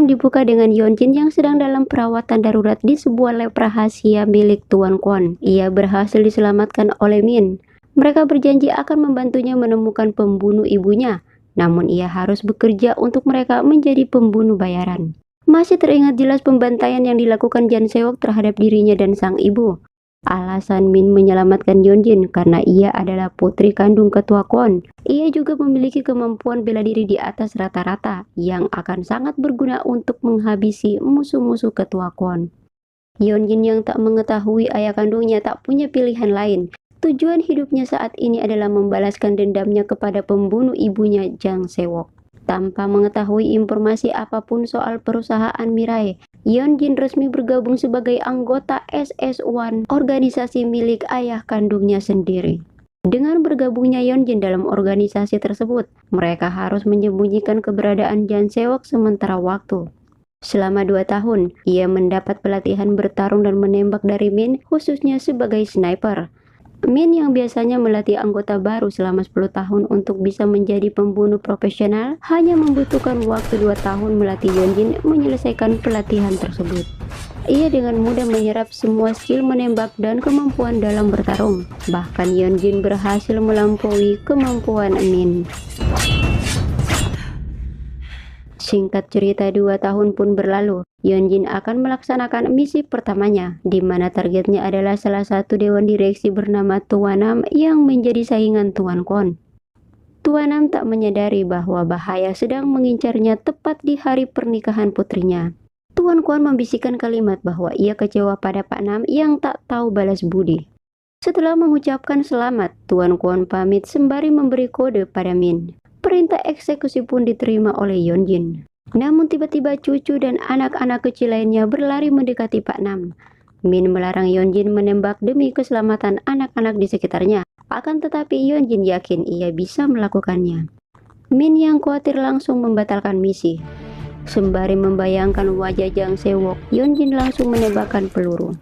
Film dibuka dengan Yeonjin yang sedang dalam perawatan darurat di sebuah lab rahasia milik Tuan Kwon. Ia berhasil diselamatkan oleh Min. Mereka berjanji akan membantunya menemukan pembunuh ibunya, namun ia harus bekerja untuk mereka menjadi pembunuh bayaran. Masih teringat jelas pembantaian yang dilakukan Jang Seok terhadap dirinya dan sang ibu. Alasan Min menyelamatkan Yeonjin karena ia adalah putri kandung ketua Kwon. Ia juga memiliki kemampuan bela diri di atas rata-rata yang akan sangat berguna untuk menghabisi musuh-musuh ketua Kwon. Yeonjin yang tak mengetahui ayah kandungnya tak punya pilihan lain. Tujuan hidupnya saat ini adalah membalaskan dendamnya kepada pembunuh ibunya Jang Seok. Tanpa mengetahui informasi apapun soal perusahaan Mirai, Yeonjin resmi bergabung sebagai anggota SS1, organisasi milik ayah kandungnya sendiri. Dengan bergabungnya Yeonjin dalam organisasi tersebut, mereka harus menyembunyikan keberadaan Jang Seok sementara waktu. Selama 2 tahun, ia mendapat pelatihan bertarung dan menembak dari Min, khususnya sebagai sniper. Min yang biasanya melatih anggota baru selama 10 tahun untuk bisa menjadi pembunuh profesional hanya membutuhkan waktu 2 tahun melatih Yeonjin menyelesaikan pelatihan tersebut. Ia dengan mudah menyerap semua skill menembak dan kemampuan dalam bertarung. Bahkan Yeonjin berhasil melampaui kemampuan Min. Singkat cerita, 2 tahun pun berlalu. Yeonjin akan melaksanakan misi pertamanya, di mana targetnya adalah salah satu dewan direksi bernama Tuan Nam yang menjadi saingan Tuan Kwon. Tuan Nam tak menyadari bahwa bahaya sedang mengincarnya tepat di hari pernikahan putrinya. Tuan Kwon membisikkan kalimat bahwa ia kecewa pada Pak Nam yang tak tahu balas budi. Setelah mengucapkan selamat, Tuan Kwon pamit sembari memberi kode pada Min. Perintah eksekusi pun diterima oleh Yeonjin. Namun tiba-tiba cucu dan anak-anak kecil lainnya berlari mendekati Pak Nam. Min melarang Yeonjin menembak demi keselamatan anak-anak di sekitarnya. Akan tetapi Yeonjin yakin ia bisa melakukannya. Min yang khawatir langsung membatalkan misi. Sembari membayangkan wajah Jang Seok, Yeonjin langsung menembakkan peluru.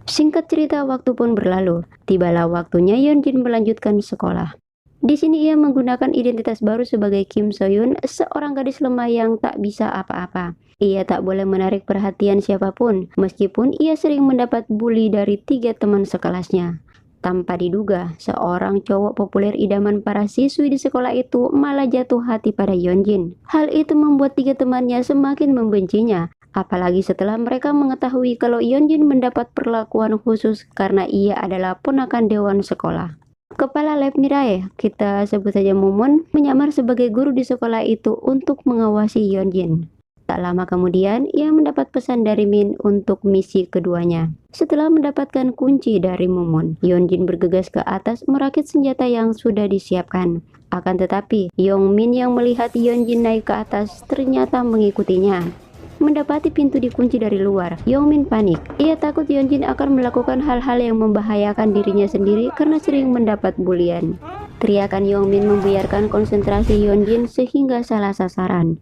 Singkat cerita, waktu pun berlalu. Tibalah waktunya Yeonjin melanjutkan sekolah. Di sini ia menggunakan identitas baru sebagai Kim Soyun, seorang gadis lemah yang tak bisa apa-apa. Ia tak boleh menarik perhatian siapapun, meskipun ia sering mendapat bully dari 3 teman sekelasnya. Tanpa diduga, seorang cowok populer idaman para siswi di sekolah itu malah jatuh hati pada Yeonjin. Hal itu membuat 3 temannya semakin membencinya. Apalagi setelah mereka mengetahui kalau Yeonjin mendapat perlakuan khusus karena ia adalah ponakan dewan sekolah. Kepala lab Mirai, kita sebut saja Mumun, menyamar sebagai guru di sekolah itu untuk mengawasi Yeonjin. Tak lama kemudian, ia mendapat pesan dari Min untuk misi keduanya. Setelah mendapatkan kunci dari Mumun, Yeonjin bergegas ke atas merakit senjata yang sudah disiapkan. Akan tetapi, Yongmin yang melihat Yeonjin naik ke atas ternyata mengikutinya. Mendapati pintu dikunci dari luar, Yongmin panik. Ia takut Yeonjin akan melakukan hal-hal yang membahayakan dirinya sendiri karena sering mendapat bulian. Teriakan Yongmin membiarkan konsentrasi Yeonjin sehingga salah sasaran.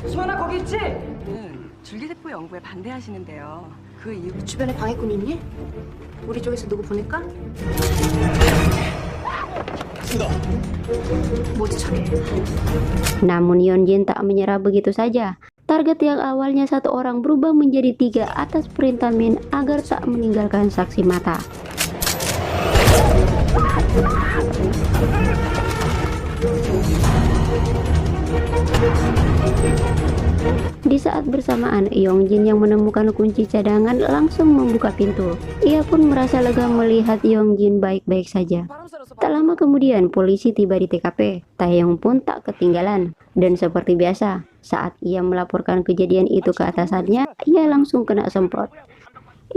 수아나 거기 있지? 줄기세포 연구에 반대하시는데요. 그 이유 주변에 방해꾼 있니? 우리 쪽에서 누구 보낼까? 뭐지 저게? Namun Yeonjin tak menyerah begitu saja. Target yang awalnya 1 orang berubah menjadi 3 atas perintah Min agar tak meninggalkan saksi mata. Di saat bersamaan, Yeonjin yang menemukan kunci cadangan langsung membuka pintu. Ia pun merasa lega melihat Yeonjin baik-baik saja. Tak lama kemudian, polisi tiba di TKP. Taeyong pun tak ketinggalan. Dan seperti biasa, saat ia melaporkan kejadian itu ke atasannya, ia langsung kena semprot.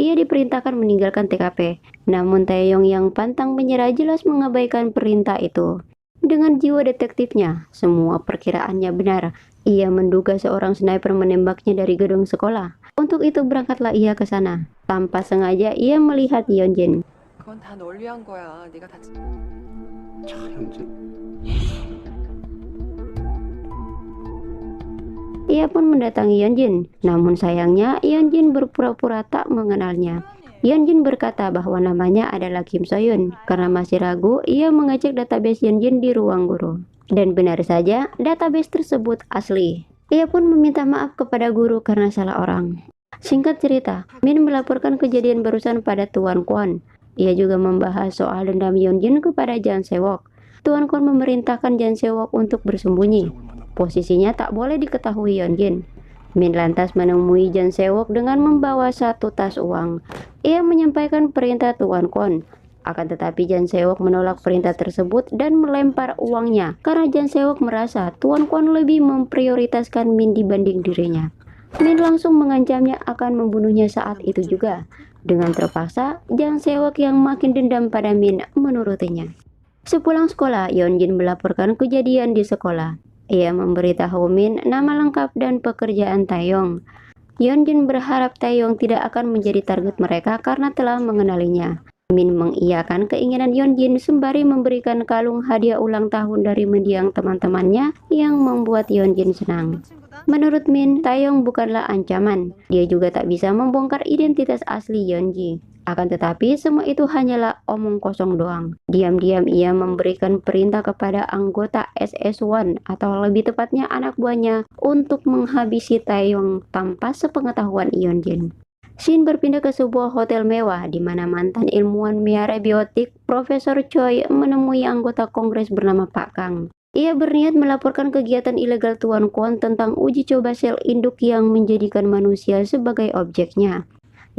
Ia diperintahkan meninggalkan TKP. Namun Taeyong yang pantang menyerah jelas mengabaikan perintah itu. Dengan jiwa detektifnya, semua perkiraannya benar. Ia menduga seorang sniper menembaknya dari gedung sekolah. Untuk itu berangkatlah ia ke sana. Tanpa sengaja ia melihat Yeonjin. 그건 다 널 위한 거야. 네가 다. Ia pun mendatangi Yeonjin. Namun sayangnya Yeonjin berpura-pura tak mengenalnya. Yeonjin berkata bahwa namanya adalah Kim Soyun. Karena masih ragu, ia mengecek database Yeonjin di ruang guru. Dan benar saja, database tersebut asli. Ia pun meminta maaf kepada guru karena salah orang. Singkat cerita, Min melaporkan kejadian barusan pada Tuan Kwon. Ia juga membahas soal dendam Yeonjin kepada Jang Se-wook. Tuan Kwon memerintahkan Jang Se-wook untuk bersembunyi. Posisinya tak boleh diketahui Yeonjin. Min lantas menemui Jang Se-wook dengan membawa satu tas uang. Ia menyampaikan perintah Tuan Kwon. Akan tetapi Jang Se-wook menolak perintah tersebut dan melempar uangnya karena Jang Se-wook merasa Tuan Kwon lebih memprioritaskan Min dibanding dirinya. Min langsung mengancamnya akan membunuhnya saat itu juga. Dengan terpaksa, Jang Se-wook yang makin dendam pada Min menurutinya. Sepulang sekolah, Yeonjin melaporkan kejadian di sekolah. Ia memberitahu Min nama lengkap dan pekerjaan Taeyong. Yeonjin berharap Taeyong tidak akan menjadi target mereka karena telah mengenalinya. Min mengiyakan keinginan Yeonjin sembari memberikan kalung hadiah ulang tahun dari mendiang teman-temannya yang membuat Yeonjin senang. Menurut Min, Taeyong bukanlah ancaman. Dia juga tak bisa membongkar identitas asli Yeonji. Akan tetapi semua itu hanyalah omong kosong doang. Diam-diam ia memberikan perintah kepada anggota SS-1 atau lebih tepatnya anak buahnya untuk menghabisi Taeyong tanpa sepengetahuan Yeonjin. Shin berpindah ke sebuah hotel mewah di mana mantan ilmuwan miara biotik Profesor Choi menemui anggota kongres bernama Pak Kang. Ia berniat melaporkan kegiatan ilegal Tuan Kwon tentang uji coba sel induk yang menjadikan manusia sebagai objeknya.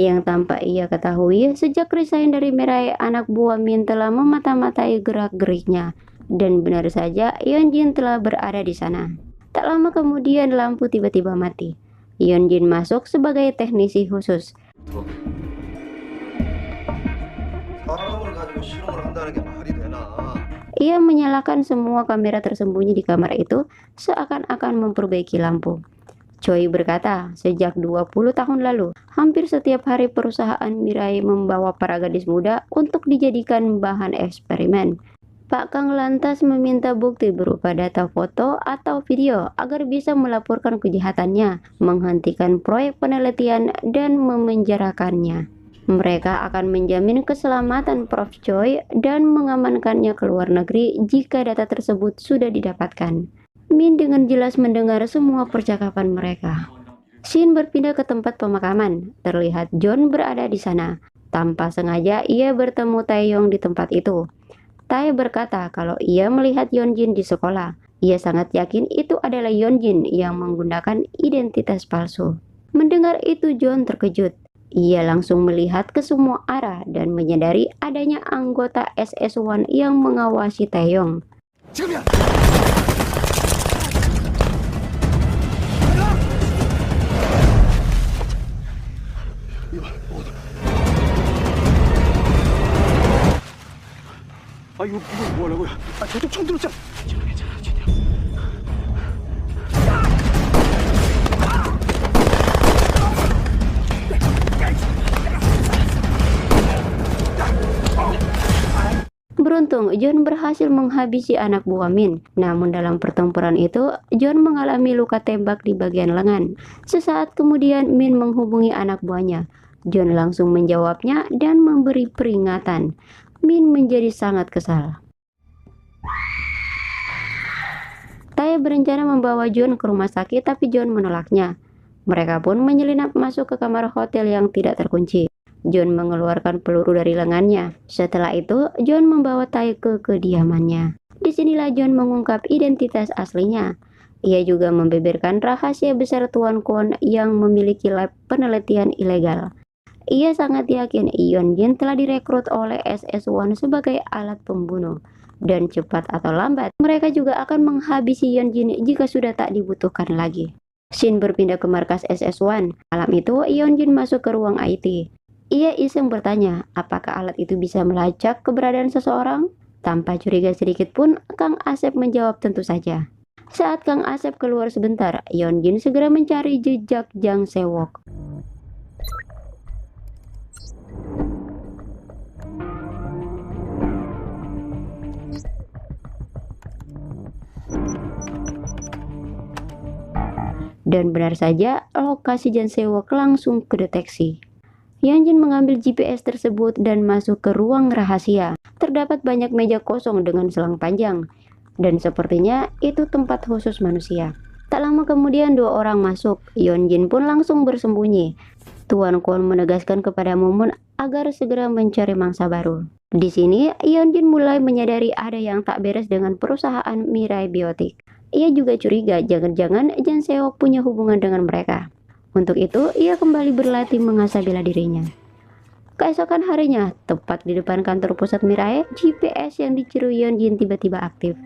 Yang tanpa ia ketahui, sejak resign dari Mirai, anak buah Min telah memata-matai gerak-geriknya. Dan benar saja, Yeonjin telah berada di sana. Tak lama kemudian lampu tiba-tiba mati. Yeonjin masuk sebagai teknisi khusus. Ia menyalakan semua kamera tersembunyi di kamar itu seakan-akan memperbaiki lampu. Choi berkata, sejak 20 tahun lalu, hampir setiap hari perusahaan Mirai membawa para gadis muda untuk dijadikan bahan eksperimen. Pak Kang lantas meminta bukti berupa data foto atau video agar bisa melaporkan kejahatannya, menghentikan proyek penelitian, dan memenjarakannya. Mereka akan menjamin keselamatan Prof. Choi dan mengamankannya ke luar negeri jika data tersebut sudah didapatkan. Min dengan jelas mendengar semua percakapan mereka. Shin berpindah ke tempat pemakaman. Terlihat John berada di sana. Tanpa sengaja ia bertemu Taeyong di tempat itu. Tae berkata kalau ia melihat Yeonjin di sekolah. Ia sangat yakin itu adalah Yeonjin yang menggunakan identitas palsu. Mendengar itu John terkejut. Ia langsung melihat ke semua arah dan menyadari adanya anggota SS-1 yang mengawasi Taeyong. 이거 뭐라고요? 저도 처음 들었잖아. Beruntung, John berhasil menghabisi anak buah Min. Namun dalam pertempuran itu, John mengalami luka tembak di bagian lengan. Sesaat kemudian, Min menghubungi anak buahnya. John langsung menjawabnya dan memberi peringatan. Min menjadi sangat kesal. Tae berencana membawa John ke rumah sakit, tapi John menolaknya. Mereka pun menyelinap masuk ke kamar hotel yang tidak terkunci. John mengeluarkan peluru dari lengannya. Setelah itu, John membawa Tae ke kediamannya. Disinilah John mengungkap identitas aslinya. Ia juga membeberkan rahasia besar Tuan Kwon yang memiliki lab penelitian ilegal. Ia sangat yakin Yeonjin telah direkrut oleh SS-1 sebagai alat pembunuh. Dan cepat atau lambat, mereka juga akan menghabisi Yeonjin jika sudah tak dibutuhkan lagi. Shin berpindah ke markas SS-1. Malam itu, Yeonjin masuk ke ruang IT. Ia iseng bertanya, apakah alat itu bisa melacak keberadaan seseorang? Tanpa curiga sedikit pun, Kang Asep menjawab tentu saja. Saat Kang Asep keluar sebentar, Yeonjin segera mencari jejak Jang Se-wook. Dan benar saja, lokasi Jang Se-wook langsung kedeteksi. Hyunjin mengambil GPS tersebut dan masuk ke ruang rahasia. Terdapat banyak meja kosong dengan selang panjang, dan sepertinya itu tempat khusus manusia. Tak lama kemudian dua orang masuk. Hyunjin pun langsung bersembunyi. Tuan Kwon menegaskan kepada Moon agar segera mencari mangsa baru. Di sini, Hyunjin mulai menyadari ada yang tak beres dengan perusahaan Mirai Biotik. Ia juga curiga jangan-jangan Jang Seok punya hubungan dengan mereka. Untuk itu, ia kembali berlatih mengasah bela dirinya. Keesokan harinya, tepat di depan kantor pusat Mirai, GPS yang dicuri Hyunjin tiba-tiba aktif.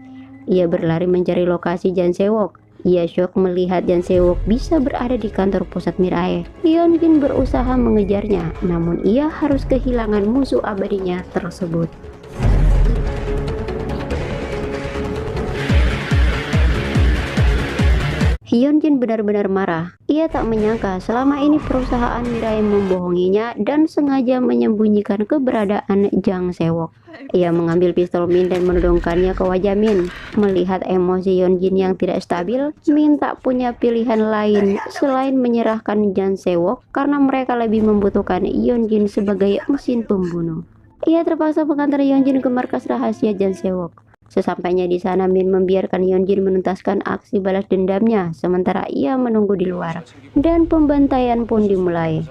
Ia berlari mencari lokasi Jang Seok. Ia syok melihat Jang Seok bisa berada di kantor pusat Mirai. Hyunjin berusaha mengejarnya, namun ia harus kehilangan musuh abadinya tersebut. Hyunjin benar-benar marah. Ia tak menyangka selama ini perusahaan Mirai membohonginya dan sengaja menyembunyikan keberadaan Jang Seok. Ia mengambil pistol Min dan menodongkannya ke wajah Min. Melihat emosi Hyunjin yang tidak stabil, Min tak punya pilihan lain selain menyerahkan Jang Seok karena mereka lebih membutuhkan Hyunjin sebagai mesin pembunuh. Ia terpaksa mengantar Hyunjin ke markas rahasia Jang Seok. Sesampainya di sana, Min membiarkan Hyunjin menuntaskan aksi balas dendamnya, sementara ia menunggu di luar. Dan pembantaian pun dimulai.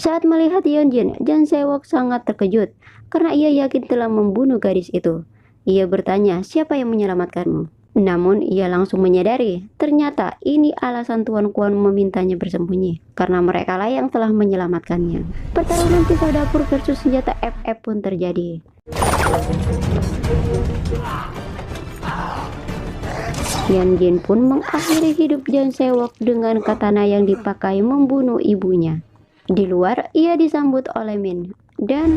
Saat melihat Hyunjin, Jang Seok sangat terkejut karena ia yakin telah membunuh gadis itu. Ia bertanya siapa yang menyelamatkanmu. Namun ia langsung menyadari ternyata ini alasan Tuan Kwon memintanya bersembunyi karena mereka lah yang telah menyelamatkannya. Pertarungan pisau dapur versus senjata FF pun terjadi. Hyunjin pun mengakhiri hidup Jang Seok dengan katana yang dipakai membunuh ibunya. Di luar, ia disambut oleh Min dan